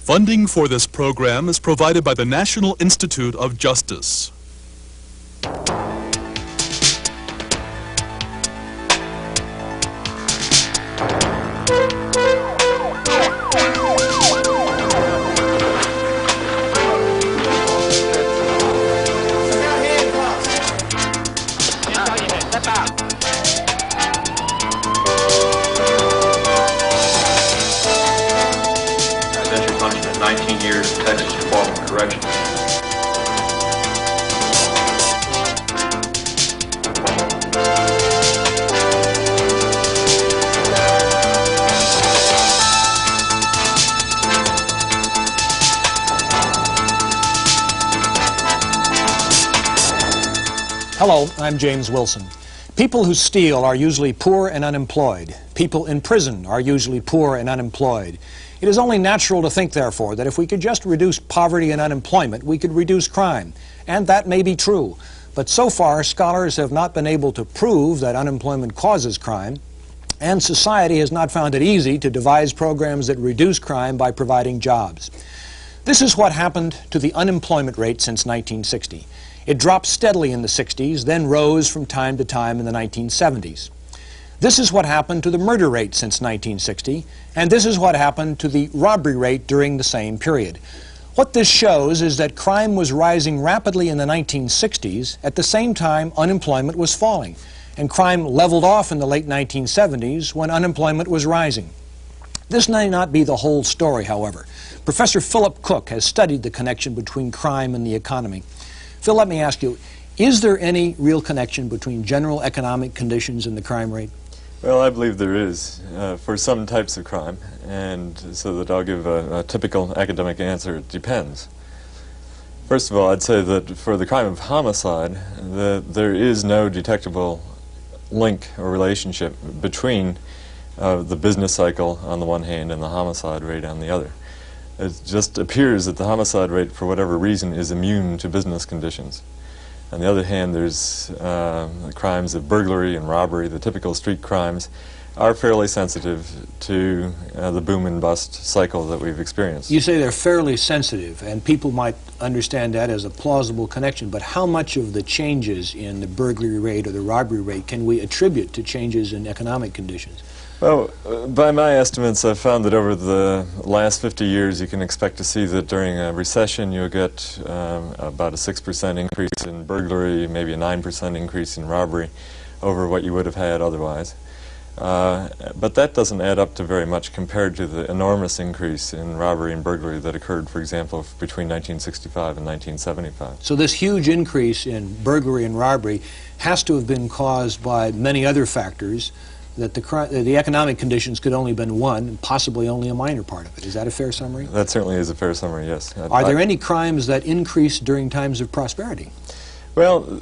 Funding for this program is provided by the National Institute of Justice. Hello, I'm James Wilson. People who steal are usually poor and unemployed. People in prison are usually poor and unemployed. It is only natural to think, therefore, that if we could just reduce poverty and unemployment, we could reduce crime. And that may be true. But so far, scholars have not been able to prove that unemployment causes crime, and society has not found it easy to devise programs that reduce crime by providing jobs. This is what happened to the unemployment rate since 1960. It dropped steadily in the 60s, then rose from time to time in the 1970s. This is what happened to the murder rate since 1960, and this is what happened to the robbery rate during the same period. What this shows is that crime was rising rapidly in the 1960s, at the same time unemployment was falling, and crime leveled off in the late 1970s when unemployment was rising. This may not be the whole story, however. Professor Philip Cook has studied the connection between crime and the economy. Phil, let me ask you, is there any real connection between general economic conditions and the crime rate? Well, I believe there is for some types of crime, and so that I'll give a typical academic answer, it depends. First of all, I'd say that for the crime of homicide, there is no detectable link or relationship between the business cycle on the one hand and the homicide rate on the other. It just appears that the homicide rate, for whatever reason, is immune to business conditions. On the other hand, there's the crimes of burglary and robbery, the typical street crimes, are fairly sensitive to the boom and bust cycle that we've experienced. You say they're fairly sensitive, and people might understand that as a plausible connection, but how much of the changes in the burglary rate or the robbery rate can we attribute to changes in economic conditions? Well, by my estimates, I've found that over the last 50 years, you can expect to see that during a recession, you'll get about a 6% increase in burglary, maybe a 9% increase in robbery over what you would have had otherwise. But that doesn't add up to very much compared to the enormous increase in robbery and burglary that occurred, for example, between 1965 and 1975. So this huge increase in burglary and robbery has to have been caused by many other factors, that the economic conditions could only have been one, and possibly only a minor part of it. Is that a fair summary? That certainly is a fair summary, yes. Are there any crimes that increase during times of prosperity? Well,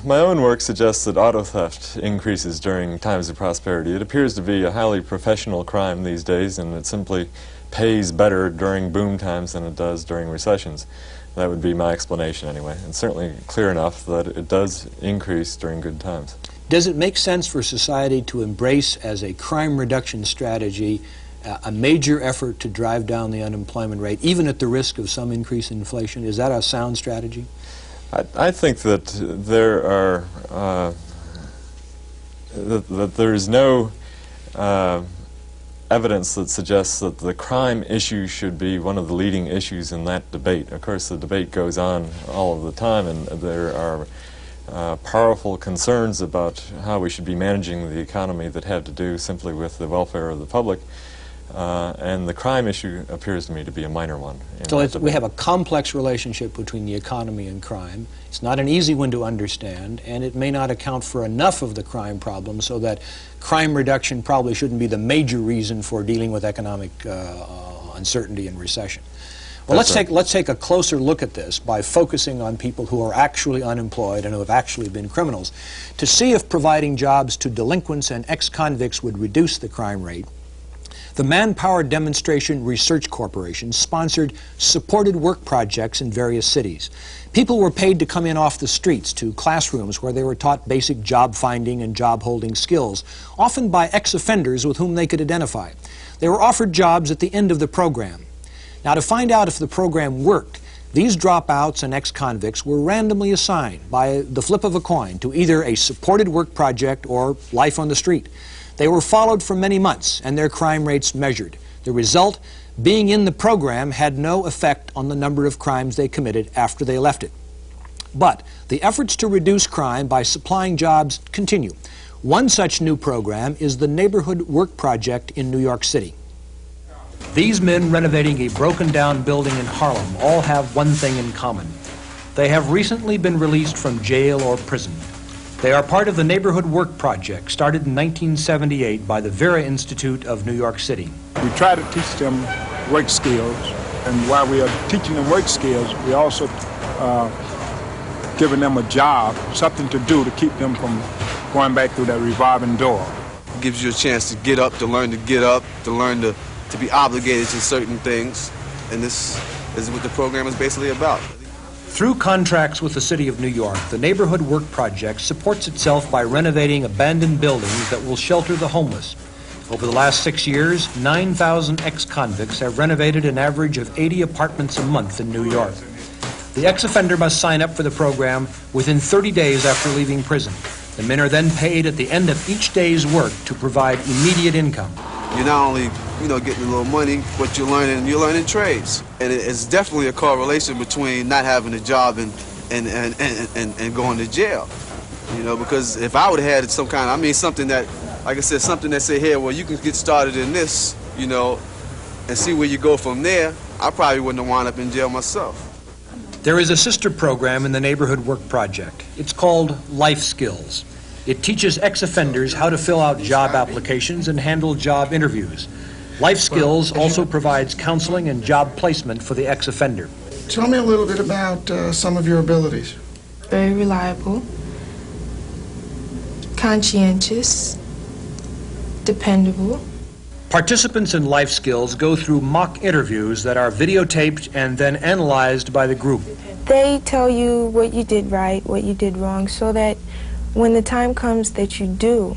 my own work suggests that auto theft increases during times of prosperity. It appears to be a highly professional crime these days, and it simply pays better during boom times than it does during recessions. That would be my explanation anyway. It's certainly clear enough that it does increase during good times. Does it make sense for society to embrace as a crime reduction strategy a major effort to drive down the unemployment rate, even at the risk of some increase in inflation? Is that a sound strategy? I think that there are that there is no evidence that suggests that the crime issue should be one of the leading issues in that debate. Of course, the debate goes on all of the time, and there are powerful concerns about how we should be managing the economy that have to do simply with the welfare of the public. And the crime issue appears to me to be a minor one. So we have a complex relationship between the economy and crime. It's not an easy one to understand, and it may not account for enough of the crime problem, so that crime reduction probably shouldn't be the major reason for dealing with economic uncertainty and recession. Well, let's take a closer look at this by focusing on people who are actually unemployed and who have actually been criminals, to see if providing jobs to delinquents and ex-convicts would reduce the crime rate. The Manpower Demonstration Research Corporation sponsored supported work projects in various cities. People were paid to come in off the streets to classrooms where they were taught basic job finding and job holding skills, often by ex-offenders with whom they could identify. They were offered jobs at the end of the program. Now, to find out if the program worked, these dropouts and ex-convicts were randomly assigned by the flip of a coin to either a supported work project or life on the street. They were followed for many months and their crime rates measured. The result, being in the program had no effect on the number of crimes they committed after they left it. But the efforts to reduce crime by supplying jobs continue. One such new program is the Neighborhood Work Project in New York City. These men renovating a broken-down building in Harlem all have one thing in common. They have recently been released from jail or prison. They are part of the Neighborhood Work Project, started in 1978 by the Vera Institute of New York City. We try to teach them work skills, and while we are teaching them work skills, we also giving them a job, something to do to keep them from going back through that revolving door. It gives you a chance to get up, to learn to get up, to learn to be obligated to certain things, and this is what the program is basically about. Through contracts with the City of New York, the Neighborhood Work Project supports itself by renovating abandoned buildings that will shelter the homeless. Over the last 6 years, 9,000 ex-convicts have renovated an average of 80 apartments a month in New York. The ex-offender must sign up for the program within 30 days after leaving prison. The men are then paid at the end of each day's work to provide immediate income. You're not only, getting a little money, but you're learning trades. And it's definitely a correlation between not having a job and going to jail. Because if I would have had some kind, something that, like I said, something that say, here, well, you can get started in this, and see where you go from there, I probably wouldn't have wound up in jail myself. There is a sister program in the Neighborhood Work Project. It's called Life Skills. It teaches ex-offenders how to fill out job applications and handle job interviews. Life Skills also provides counseling and job placement for the ex-offender. Tell me a little bit about some of your abilities. Very reliable, conscientious, dependable. Participants in Life Skills go through mock interviews that are videotaped and then analyzed by the group. They tell you what you did right, what you did wrong, so that when the time comes that you do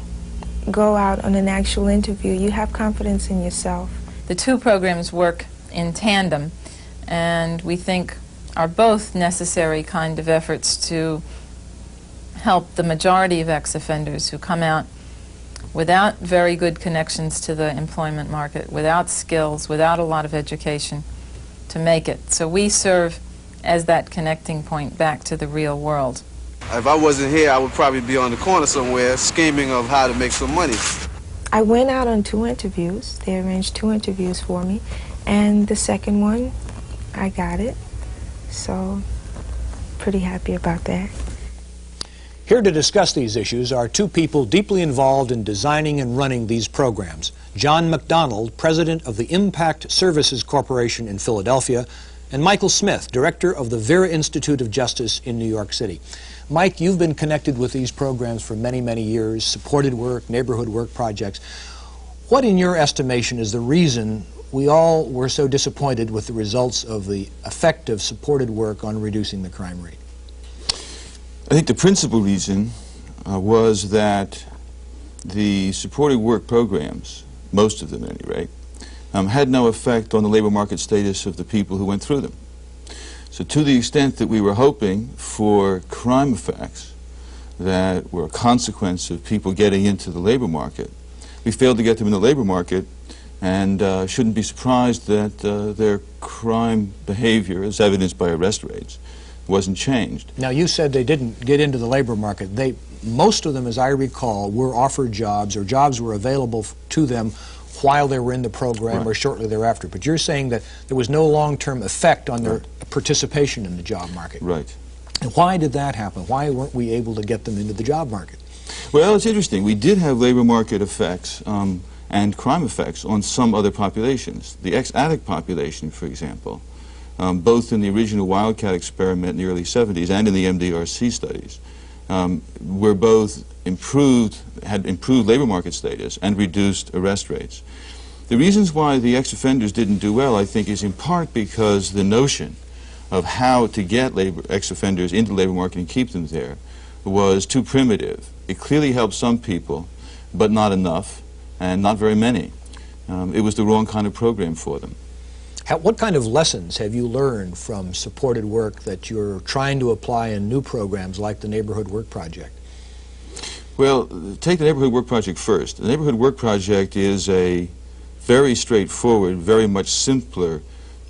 go out on an actual interview, you have confidence in yourself. The two programs work in tandem, and we think are both necessary kind of efforts to help the majority of ex-offenders who come out without very good connections to the employment market, without skills, without a lot of education, to make it. So we serve as that connecting point back to the real world. If I wasn't here, I would probably be on the corner somewhere scheming of how to make some money. I went out on 2 interviews. They arranged 2 interviews for me, and the second one, I got it. So, pretty happy about that. Here to discuss these issues are 2 people deeply involved in designing and running these programs. John McDonald, president of the Impact Services Corporation in Philadelphia, and Michael Smith, director of the Vera Institute of Justice in New York City. Mike, you've been connected with these programs for many, many years, supported work, neighborhood work projects. What, in your estimation, is the reason we all were so disappointed with the results of the effect of supported work on reducing the crime rate? I think the principal reason was that the supported work programs, most of them at any rate, had no effect on the labor market status of the people who went through them. So to the extent that we were hoping for crime effects that were a consequence of people getting into the labor market, we failed to get them in the labor market, and shouldn't be surprised that their crime behavior, as evidenced by arrest rates, wasn't changed. Now, you said they didn't get into the labor market. Most of them, as I recall, were offered jobs, or jobs were available to them while they were in the program, right, or shortly thereafter. But you're saying that there was no long-term effect on their participation in the job market. Right. And why did that happen? Why weren't we able to get them into the job market? Well, it's interesting. We did have labor market effects and crime effects on some other populations. The ex-addict population, for example, both in the original Wildcat experiment in the early 70s and in the MDRC studies, were both had improved labor market status and reduced arrest rates. The reasons why the ex-offenders didn't do well, I think, is in part because the notion of how to get ex-offenders into the labor market and keep them there was too primitive. It clearly helped some people, but not enough, and not very many. It was the wrong kind of program for them. What kind of lessons have you learned from supported work that you're trying to apply in new programs like the Neighborhood Work Project? Well, take the Neighborhood Work Project first. The Neighborhood Work Project is a very straightforward, very much simpler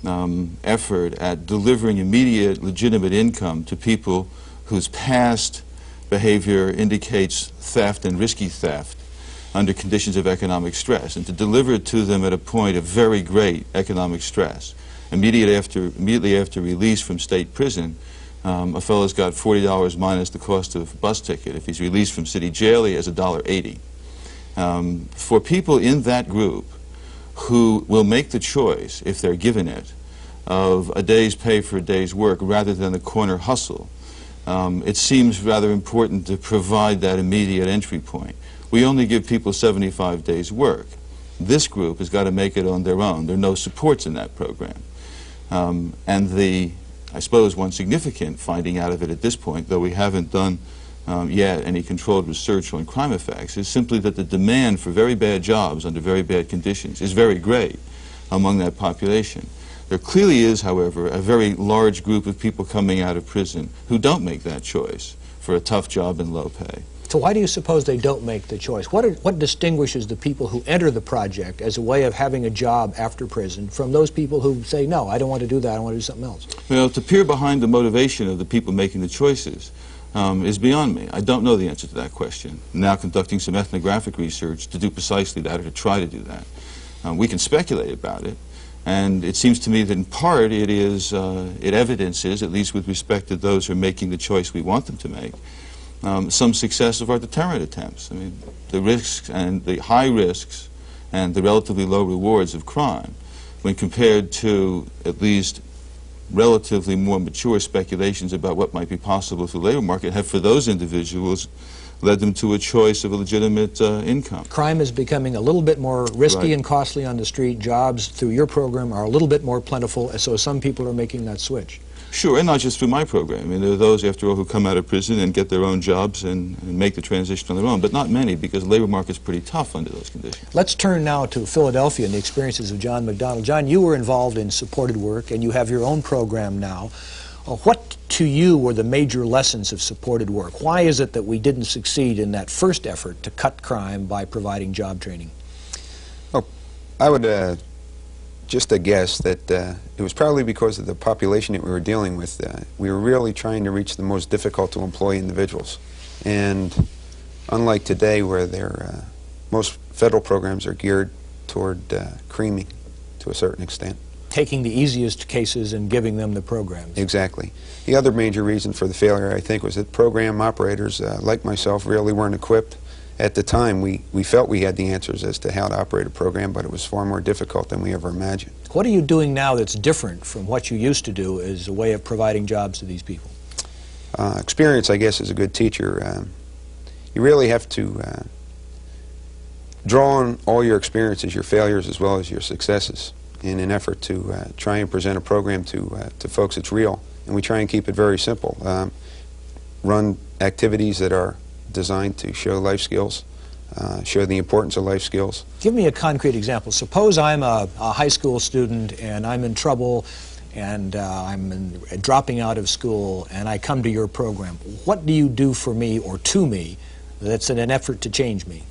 effort at delivering immediate, legitimate income to people whose past behavior indicates theft and risky theft under conditions of economic stress, and to deliver it to them at a point of very great economic stress. Immediately after release from state prison, a fellow's got $40 minus the cost of a bus ticket. If he's released from city jail, he has $1.80. For people in that group who will make the choice, if they're given it, of a day's pay for a day's work rather than a corner hustle, it seems rather important to provide that immediate entry point. We only give people 75 days work. This group has got to make it on their own. There are no supports in that program. And I suppose one significant finding out of it at this point, though we haven't done yet any controlled research on crime effects, is simply that the demand for very bad jobs under very bad conditions is very great among that population. There clearly is, however, a very large group of people coming out of prison who don't make that choice for a tough job and low pay. So why do you suppose they don't make the choice? What distinguishes the people who enter the project as a way of having a job after prison from those people who say, no, I don't want to do that, I want to do something else? Well, to peer behind the motivation of the people making the choices is beyond me. I don't know the answer to that question. I'm now conducting some ethnographic research to do precisely that, or to try to do that. We can speculate about it, and it seems to me that in part it evidences, at least with respect to those who are making the choice we want them to make, some success of our deterrent attempts. I mean, the risks and the high risks and the relatively low rewards of crime, when compared to at least relatively more mature speculations about what might be possible through the labor market, have for those individuals led them to a choice of a legitimate income. Crime is becoming a little bit more risky Right. and costly on the street. Jobs through your program are a little bit more plentiful, so some people are making that switch. Sure, and not just through my program. I mean, there are those, after all, who come out of prison and get their own jobs and make the transition on their own, but not many, because the labor market's pretty tough under those conditions. Let's turn now to Philadelphia and the experiences of John McDonnell. John, you were involved in supported work, and you have your own program now. What, to you, were the major lessons of supported work? Why is it that we didn't succeed in that first effort to cut crime by providing job training? Well, I would just a guess that it was probably because of the population that we were dealing with. We were really trying to reach the most difficult to employ individuals. And unlike today, where most federal programs are geared toward creaming to a certain extent. Taking the easiest cases and giving them the programs. Exactly. The other major reason for the failure, I think, was that program operators like myself really weren't equipped. At the time, we felt we had the answers as to how to operate a program, but it was far more difficult than we ever imagined. What are you doing now that's different from what you used to do as a way of providing jobs to these people? Experience, I guess, is a good teacher. You really have to draw on all your experiences, your failures as well as your successes, in an effort to try and present a program to folks that's real. And we try and keep it very simple. Run activities that are designed to show life skills, show the importance of life skills. Give me a concrete example. Suppose I'm a high school student and I'm in trouble and I'm dropping out of school and I come to your program. What do you do for me or to me that's in an effort to change me?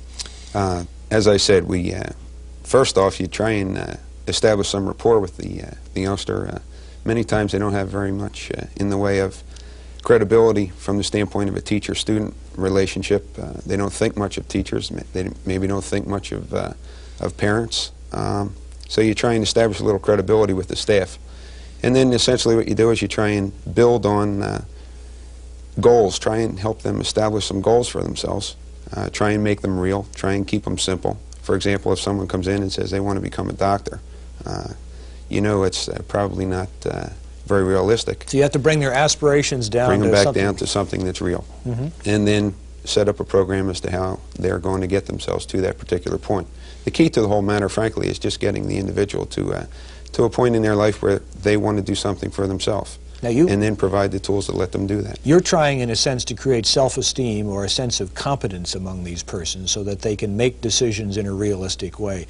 As I said, first off, you try and establish some rapport with the youngster. Many times they don't have very much in the way of credibility from the standpoint of a teacher-student relationship. They don't think much of teachers. They maybe don't think much of parents. So you try and establish a little credibility with the staff. And then essentially what you do is you try and build on goals. Try and help them establish some goals for themselves. Try and make them real. Try and keep them simple. For example, if someone comes in and says they want to become a doctor, you know it's probably not very realistic. So you have to bring their aspirations down. Bring them back down to something that's real. And then set up a program as to how they're going to get themselves to that particular point. The key to the whole matter, frankly, is just getting the individual to a point in their life where they want to do something for themselves. And then provide the tools that let them do that. You're trying, in a sense, to create self-esteem or a sense of competence among these persons so that they can make decisions in a realistic way.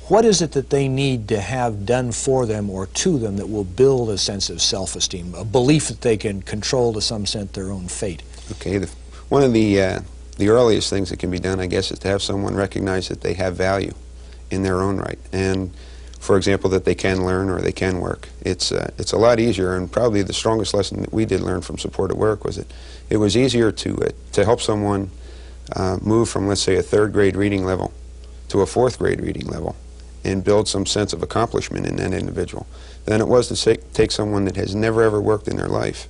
What is it that they need to have done for them or to them that will build a sense of self-esteem, a belief that they can control to some extent their own fate? Okay, one of the earliest things that can be done, I guess, is to have someone recognize that they have value in their own right, and, for example, that they can learn or they can work. It's a lot easier, and probably the strongest lesson that we did learn from Support at Work was that it was easier to help someone move from, let's say, a 3rd grade reading level to a 4th grade reading level and build some sense of accomplishment in that individual than it was to take someone that has never ever worked in their life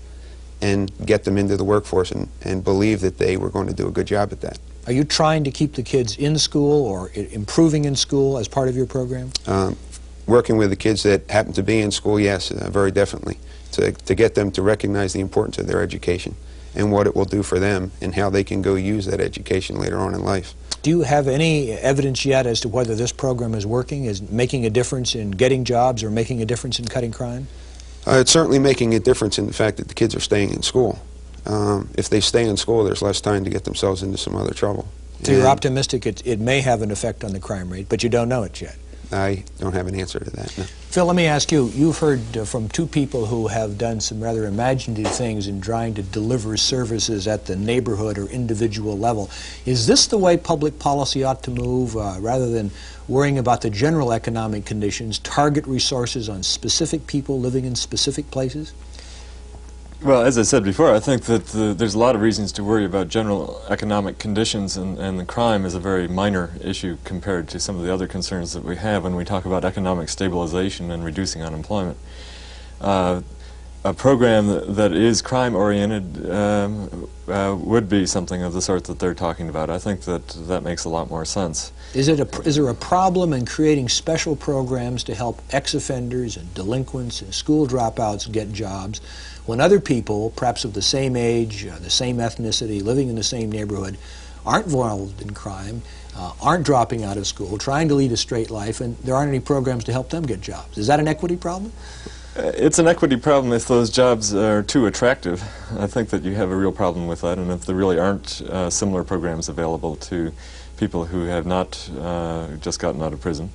and get them into the workforce and believe that they were going to do a good job at that. Are you trying to keep the kids in school or improving in school as part of your program? Working with the kids that happen to be in school, yes, very definitely, to get them to recognize the importance of their education and what it will do for them and how they can go use that education later on in life. Do you have any evidence yet as to whether this program is working, is making a difference in getting jobs or making a difference in cutting crime? It's certainly making a difference in the fact that the kids are staying in school. If they stay in school, there's less time to get themselves into some other trouble. So you're optimistic it may have an effect on the crime rate, but you don't know it yet? I don't have an answer to that, no. Phil, let me ask you, you've heard from 2 people who have done some rather imaginative things in trying to deliver services at the neighborhood or individual level. Is this the way public policy ought to move, rather than worrying about the general economic conditions, target resources on specific people living in specific places? Well, as I said before, I think that there's a lot of reasons to worry about general economic conditions, and the crime is a very minor issue compared to some of the other concerns that we have when we talk about economic stabilization and reducing unemployment. A program that is crime-oriented would be something of the sort that they're talking about. I think that makes a lot more sense. Is there a problem in creating special programs to help ex-offenders and delinquents and school dropouts get jobs when other people, perhaps of the same age, the same ethnicity, living in the same neighborhood, aren't involved in crime, aren't dropping out of school, trying to lead a straight life, and there aren't any programs to help them get jobs? Is that an equity problem? It's an equity problem if those jobs are too attractive. I think that you have a real problem with that, and if there really aren't similar programs available to people who have not just gotten out of prison.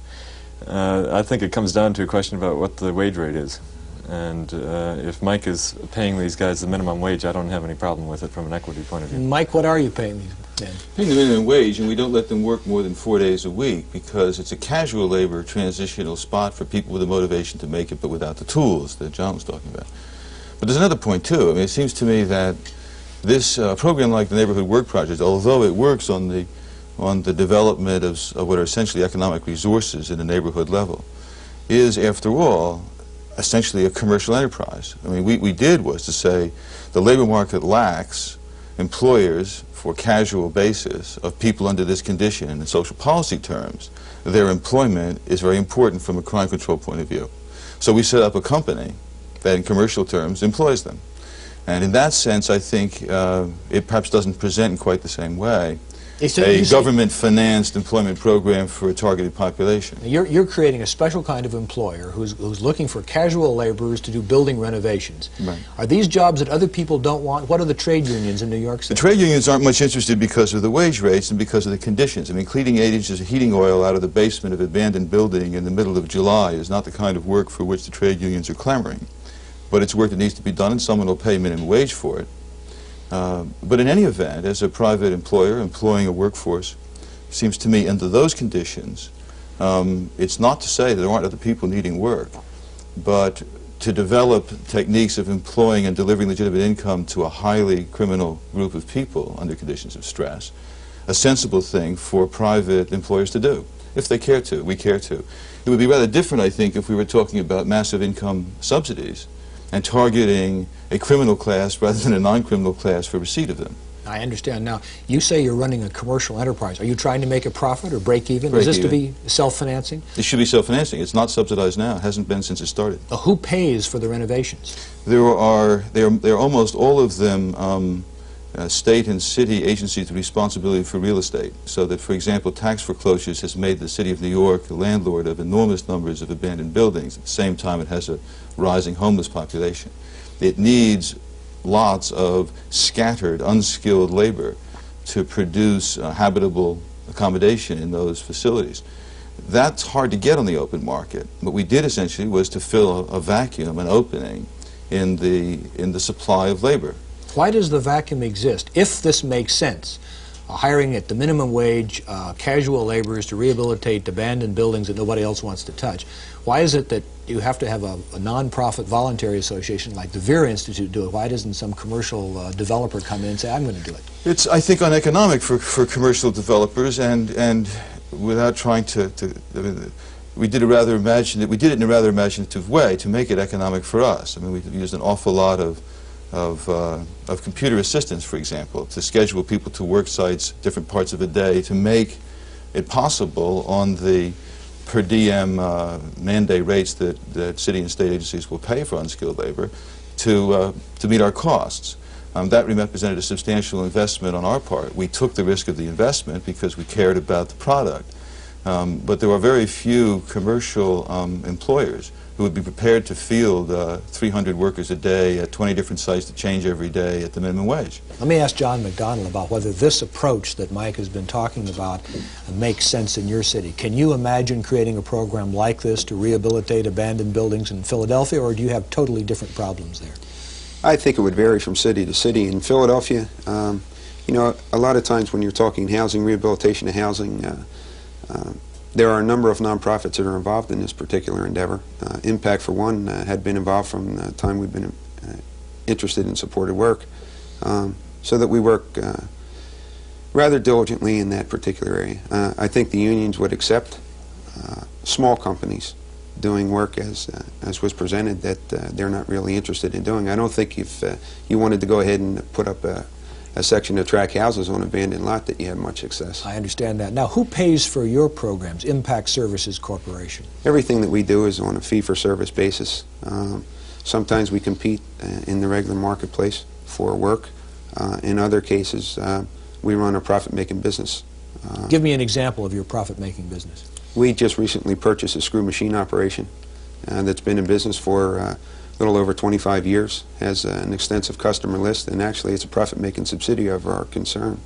I think it comes down to a question about what the wage rate is. And if Mike is paying these guys the minimum wage, I don't have any problem with it from an equity point of view. Mike, what are you paying these men? Paying the minimum wage, and we don't let them work more than 4 days a week because it's a casual labor transitional spot for people with the motivation to make it but without the tools that John was talking about. But there's another point too. I mean, it seems to me that this program like the Neighborhood Work Project, although it works on the development of what are essentially economic resources in the neighborhood level, is, after all, essentially a commercial enterprise. I mean, we did was to say the labor market lacks employers for casual basis of people under this condition, and in social policy terms, their employment is very important from a crime control point of view. So we set up a company that in commercial terms employs them. And in that sense, I think it perhaps doesn't present in quite the same way a government-financed employment program for a targeted population. You're creating a special kind of employer who's looking for casual laborers to do building renovations. Right. Are these jobs that other people don't want? What are the trade unions in New York City? The trade unions aren't much interested because of the wage rates and because of the conditions. I mean, cleaning agents heating oil out of the basement of an abandoned building in the middle of July is not the kind of work for which the trade unions are clamoring. But it's work that needs to be done, and someone will pay minimum wage for it. But in any event, as a private employer employing a workforce, seems to me under those conditions, it's not to say that there aren't other people needing work, but to develop techniques of employing and delivering legitimate income to a highly criminal group of people under conditions of stress, a sensible thing for private employers to do, if they care to, we care to. It would be rather different, I think, if we were talking about massive income subsidies and targeting a criminal class rather than a non-criminal class for receipt of them. I understand. Now, you say you're running a commercial enterprise. Are you trying to make a profit or break even? Break Is this even. to be self-financing? It should be self-financing. It's not subsidized now. It hasn't been since it started. Who pays for the renovations? There are almost all of them state and city agencies with responsibility for real estate. So that, for example, tax foreclosures has made the city of New York the landlord of enormous numbers of abandoned buildings. At the same time, it has a rising homeless population. It needs lots of scattered, unskilled labor to produce habitable accommodation in those facilities. That's hard to get on the open market. What we did essentially was to fill a vacuum, an opening in the supply of labor. Why does the vacuum exist? If this makes sense, hiring at the minimum wage casual laborers to rehabilitate abandoned buildings that nobody else wants to touch, why is it that you have to have a non-profit voluntary association like the Vera Institute do it? Why doesn't some commercial developer come in and say, I'm going to do it? It's, I think, uneconomic for commercial developers, and without trying to I mean, we did it in a rather imaginative way to make it economic for us. I mean, we used an awful lot of computer assistance, for example, to schedule people to work sites different parts of a day to make it possible on the per diem mandate rates that city and state agencies will pay for unskilled labor to meet our costs. That represented a substantial investment on our part. We took the risk of the investment because we cared about the product. But there are very few commercial employers who would be prepared to field 300 workers a day at 20 different sites to change every day at the minimum wage. Let me ask John McDonnell about whether this approach that Mike has been talking about makes sense in your city. Can you imagine creating a program like this to rehabilitate abandoned buildings in Philadelphia, or do you have totally different problems there? I think it would vary from city to city. In Philadelphia, you know, a lot of times when you're talking housing, rehabilitation of housing, there are a number of nonprofits that are involved in this particular endeavor. Impact, for one, had been involved from the time we've been interested in supported work, so that we work rather diligently in that particular area. I think the unions would accept small companies doing work as was presented that they're not really interested in doing. I don't think if you wanted to go ahead and put up a section of tract houses on an abandoned lot that you have much success. I understand that. Now, who pays for your programs? Impact Services Corporation. Everything that we do is on a fee-for-service basis. Sometimes we compete in the regular marketplace for work. In other cases, we run a profit-making business. Give me an example of your profit-making business. We just recently purchased a screw machine operation that's been in business for a little over 25 years, has an extensive customer list, and actually it's a profit-making subsidiary of our concern.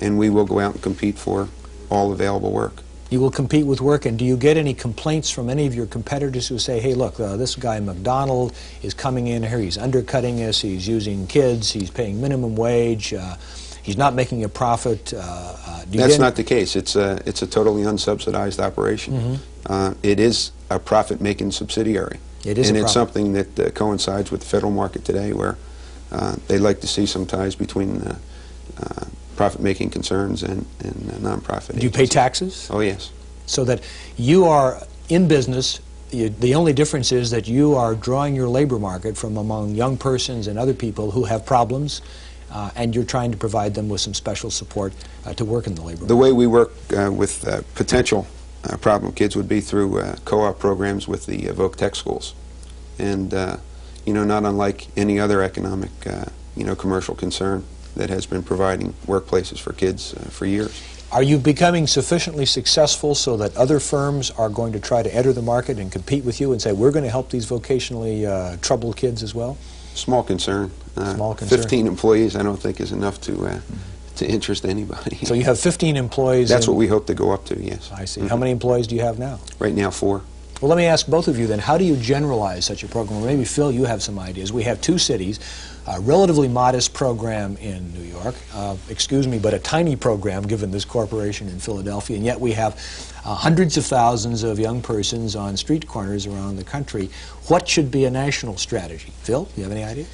And we will go out and compete for all available work. You will compete with work, and do you get any complaints from any of your competitors who say, hey, look, this guy McDonald is coming in here, he's undercutting us, he's using kids, he's paying minimum wage, he's not making a profit? That's not the case. It's a totally unsubsidized operation. It is a profit-making subsidiary. It is, and it's something that coincides with the federal market today, where they like to see some ties between profit-making concerns and nonprofit. Do you pay taxes? Oh, yes. So that you are in business. The only difference is that you are drawing your labor market from among young persons and other people who have problems, and you're trying to provide them with some special support to work in the labor market. The way we work with potential problem kids would be through co-op programs with the Voc Tech schools. And, you know, not unlike any other economic, you know, commercial concern that has been providing workplaces for kids for years. Are you becoming sufficiently successful so that other firms are going to try to enter the market and compete with you and say, we're going to help these vocationally troubled kids as well? Small concern. Small concern. 15 employees I don't think is enough to interest anybody. So you have 15 employees. That's what we hope to go up to, yes. I see. How many employees do you have now? Right now, 4. Well, let me ask both of you then, how do you generalize such a program? Or maybe, Phil, you have some ideas. We have 2 cities, a relatively modest program in New York, excuse me, but a tiny program given this corporation in Philadelphia, and yet we have hundreds of thousands of young persons on street corners around the country. What should be a national strategy? Phil, do you have any idea?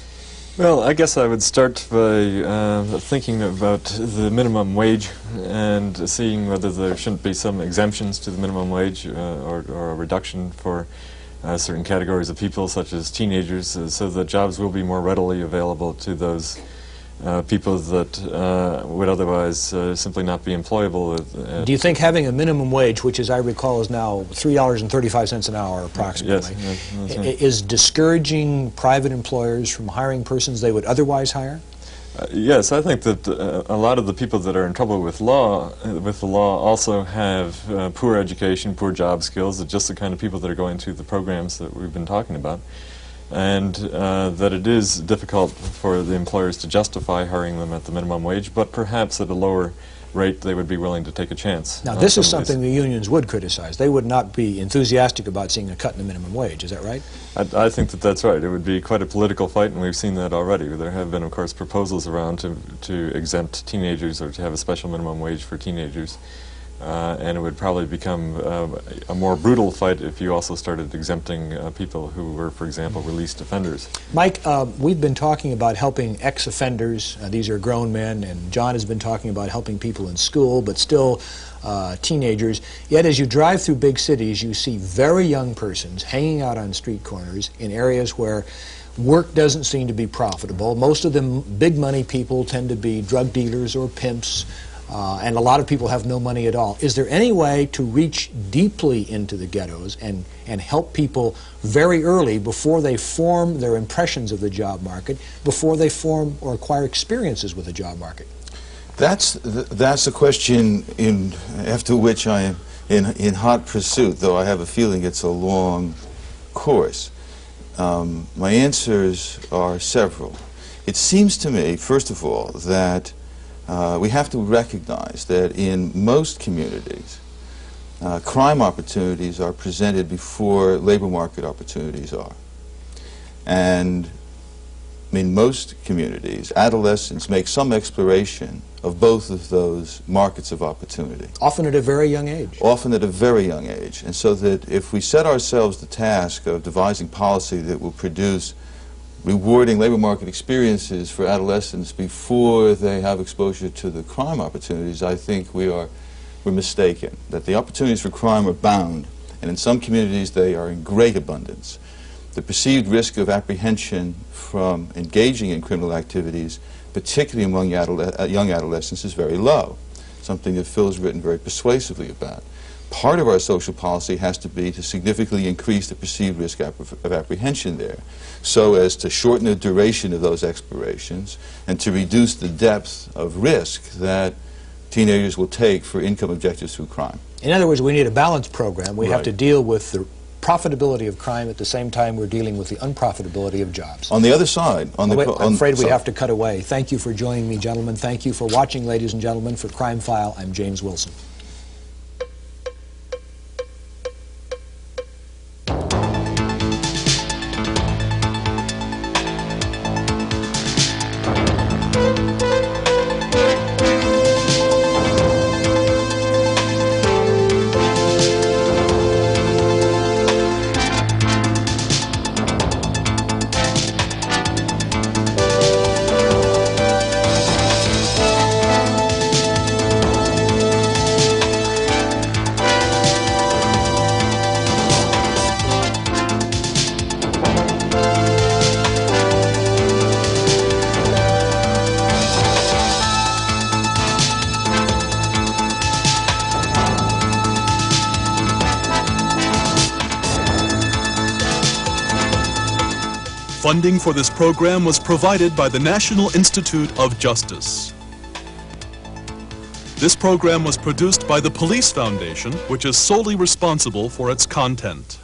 Well, I guess I would start by thinking about the minimum wage and seeing whether there shouldn't be some exemptions to the minimum wage or a reduction for certain categories of people, such as teenagers, so that jobs will be more readily available to those people that would otherwise simply not be employable. Do you think having a minimum wage, which as I recall is now $3.35 an hour approximately, yes, right, is discouraging private employers from hiring persons they would otherwise hire? Yes, I think that a lot of the people that are in trouble with the law also have poor education, poor job skills, just the kind of people that are going through the programs that we've been talking about. And that it is difficult for the employers to justify hiring them at the minimum wage, but perhaps at a lower rate they would be willing to take a chance. Now, this is something the unions would criticize. They would not be enthusiastic about seeing a cut in the minimum wage. Is that right? I think that that's right. It would be quite a political fight, and we've seen that already. There have been, of course, proposals around to exempt teenagers or to have a special minimum wage for teenagers. And it would probably become a more brutal fight if you also started exempting people who were, for example, released offenders. Mike, we've been talking about helping ex-offenders. These are grown men, and John has been talking about helping people in school, but still teenagers. Yet as you drive through big cities, you see very young persons hanging out on street corners in areas where work doesn't seem to be profitable. Most of them big money people tend to be drug dealers or pimps. And a lot of people have no money at all. Is there any way to reach deeply into the ghettos and help people very early before they form their impressions of the job market, before they form or acquire experiences with the job market? That's a question after which I am in hot pursuit, though I have a feeling it's a long course. My answers are several. It seems to me, first of all, that we have to recognize that in most communities, crime opportunities are presented before labor market opportunities are. And in most communities, adolescents make some exploration of both of those markets of opportunity. Often at a very young age. Often at a very young age. And so that if we set ourselves the task of devising policy that will produce rewarding labor market experiences for adolescents before they have exposure to the crime opportunities, I think we're mistaken. That the opportunities for crime are bound, and in some communities they are in great abundance. The perceived risk of apprehension from engaging in criminal activities, particularly among young adolescents, is very low, something that Phil's written very persuasively about. Part of our social policy has to be to significantly increase the perceived risk of apprehension there, so as to shorten the duration of those explorations and to reduce the depth of risk that teenagers will take for income objectives through crime. In other words, we need a balanced program. We have Right. to deal with the profitability of crime at the same time we're dealing with the unprofitability of jobs. On the other side, I'm afraid we have to cut away. Thank you for joining me, gentlemen. Thank you for watching, ladies and gentlemen. For Crime File, I'm James Wilson. Funding for this program was provided by the National Institute of Justice. This program was produced by the Police Foundation, which is solely responsible for its content.